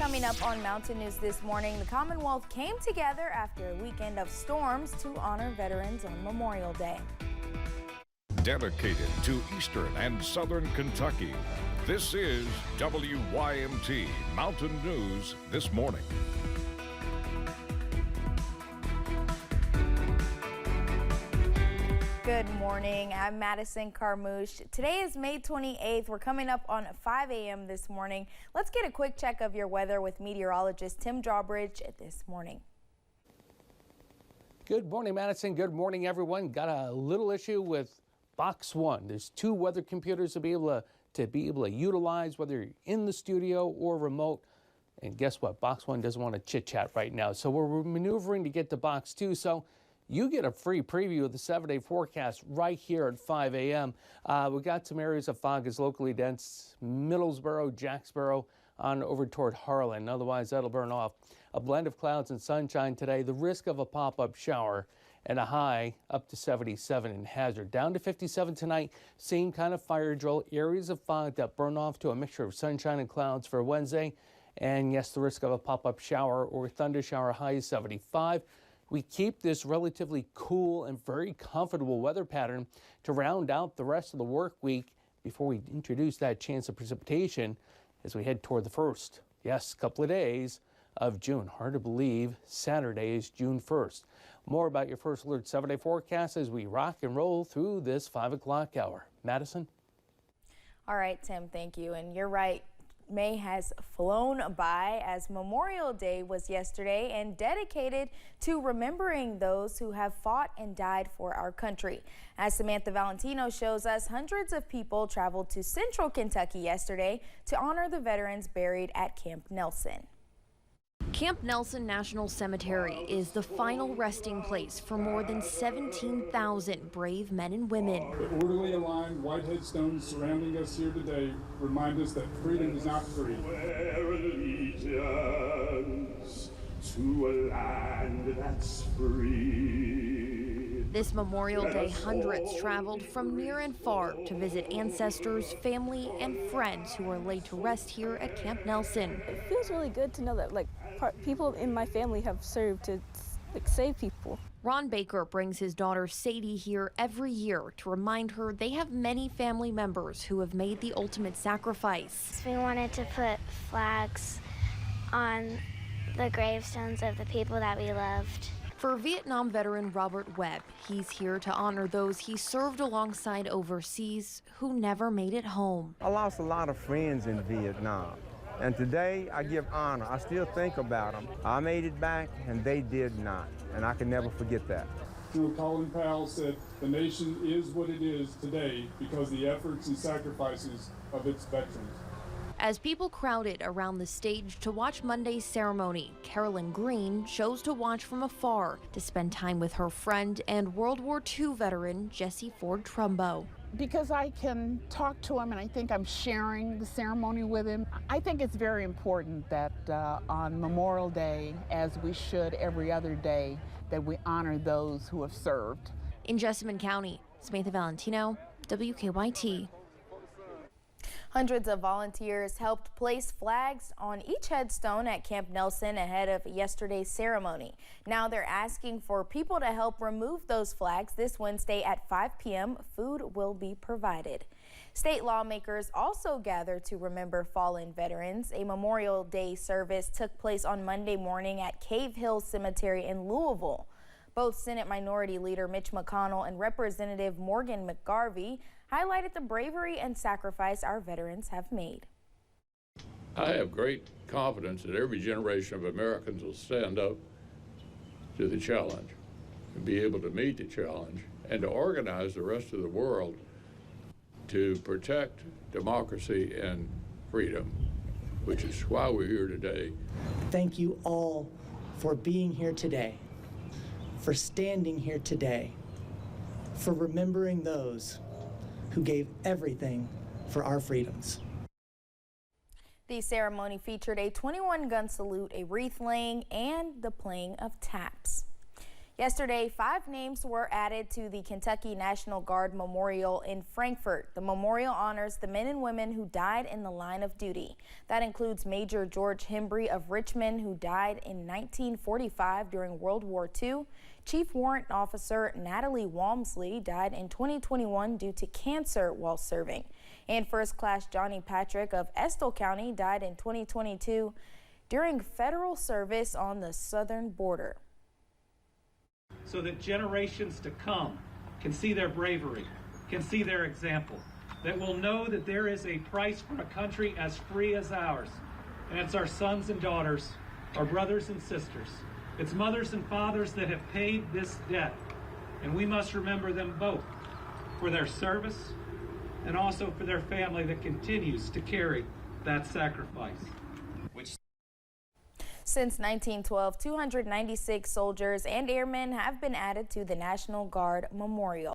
Coming up on Mountain News this morning, the Commonwealth came together after a weekend of storms to honor veterans on Memorial Day. Dedicated to Eastern and Southern Kentucky, this is WYMT Mountain News this morning. Good morning, I'm Madison Carmouche. Today is May 28th. We're coming up on 5 a.m. this morning. Let's get a quick check of your weather with meteorologist Tim Drawbridge this morning. Good morning, Madison. Good morning, everyone. Got a little issue with Box One. There's two weather computers to be able to utilize, whether you're in the studio or remote. And guess what? Box One doesn't want to chit-chat right now. So we're maneuvering to get to Box Two. So you get a free preview of the 7-day forecast right here at 5 a.m. We got some areas of fog is locally dense, Middlesboro, Jacksboro, on over toward Harlan. Otherwise, that'll burn off. A blend of clouds and sunshine today. The risk of a pop-up shower and a high up to 77 in Hazard. Down to 57 tonight. Same kind of fire drill. Areas of fog that burn off to a mixture of sunshine and clouds for Wednesday. And yes, the risk of a pop-up shower or thunder shower, high is 75. We keep this relatively cool and very comfortable weather pattern to round out the rest of the work week before we introduce that chance of precipitation as we head toward the first, yes, couple of days of June. Hard to believe Saturday is June 1st. More about your First Alert 7-day forecast as we rock and roll through this 5 o'clock hour. Madison? All right, Tim, thank you. And you're right. May has flown by as Memorial Day was yesterday and dedicated to remembering those who have fought and died for our country. As Samantha Valentino shows us, hundreds of people traveled to central Kentucky yesterday to honor the veterans buried at Camp Nelson. Camp Nelson National Cemetery is the final resting place for more than 17,000 brave men and women. The orderly aligned white headstones surrounding us here today remind us that freedom is not free. Swear allegiance to a land that's free. This Memorial Day, hundreds traveled from near and far to visit ancestors, family, and friends who are laid to rest here at Camp Nelson. It feels really good to know that people in my family have served to save people. Ron Baker brings his daughter Sadie here every year to remind her they have many family members who have made the ultimate sacrifice. We wanted to put flags on the gravestones of the people that we loved. For Vietnam veteran Robert Webb, he's here to honor those he served alongside overseas who never made it home. I lost a lot of friends in Vietnam, and today I give honor. I still think about them. I made it back, and they did not, and I can never forget that. You know, Colin Powell said, "The nation is what it is today because of the efforts and sacrifices of its veterans." As people crowded around the stage to watch Monday's ceremony, Carolyn Green chose to watch from afar to spend time with her friend and World War II veteran Jessie Ford Trumbo. Because I can talk to him and I think I'm sharing the ceremony with him. I think it's very important that on Memorial Day, as we should every other day, that we honor those who have served. In Jessamine County, Samantha Valentino, WKYT. Hundreds of volunteers helped place flags on each headstone at Camp Nelson ahead of yesterday's ceremony. Now they're asking for people to help remove those flags this Wednesday at 5 p.m. Food will be provided. State lawmakers also gathered to remember fallen veterans. A Memorial Day service took place on Monday morning at Cave Hill Cemetery in Louisville. Both Senate Minority Leader Mitch McConnell and Representative Morgan McGarvey highlighted the bravery and sacrifice our veterans have made. I have great confidence that every generation of Americans will stand up to the challenge and be able to meet the challenge and to organize the rest of the world to protect democracy and freedom, which is why we're here today. Thank you all for being here today, for standing here today, for remembering those who gave everything for our freedoms. The ceremony featured a 21-gun salute, a wreath laying, and the playing of taps. Yesterday, 5 names were added to the Kentucky National Guard Memorial in Frankfort. The memorial honors the men and women who died in the line of duty. That includes Major George Hembry of Richmond, who died in 1945 during World War II. Chief Warrant Officer Natalie Walmsley died in 2021 due to cancer while serving. And First Class Johnny Patrick of Estill County died in 2022 during federal service on the southern border. So that generations to come can see their bravery, can see their example, that will know that there is a price for a country as free as ours. And it's our sons and daughters, our brothers and sisters. It's mothers and fathers that have paid this debt. And we must remember them both for their service and also for their family that continues to carry that sacrifice. Since 1912, 296 soldiers and airmen have been added to the National Guard Memorial.